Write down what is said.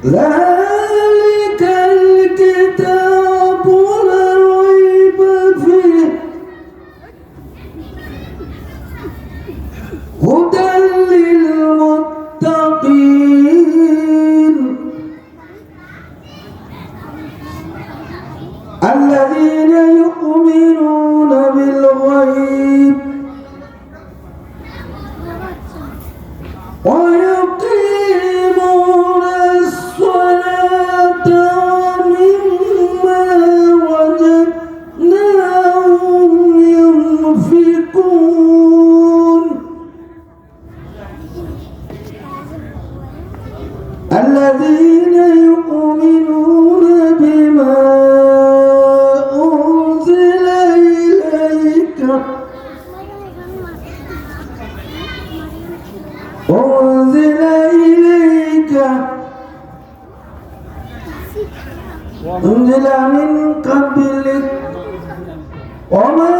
ذلك الكتاب لا ريب فيه هدى للمتقين الذين يؤمنون بالغيب ويقيمون الصلاة ومما رزقناهم ينفقون الذين يؤمنون بما أنزل إليك أنزل من قبلك وما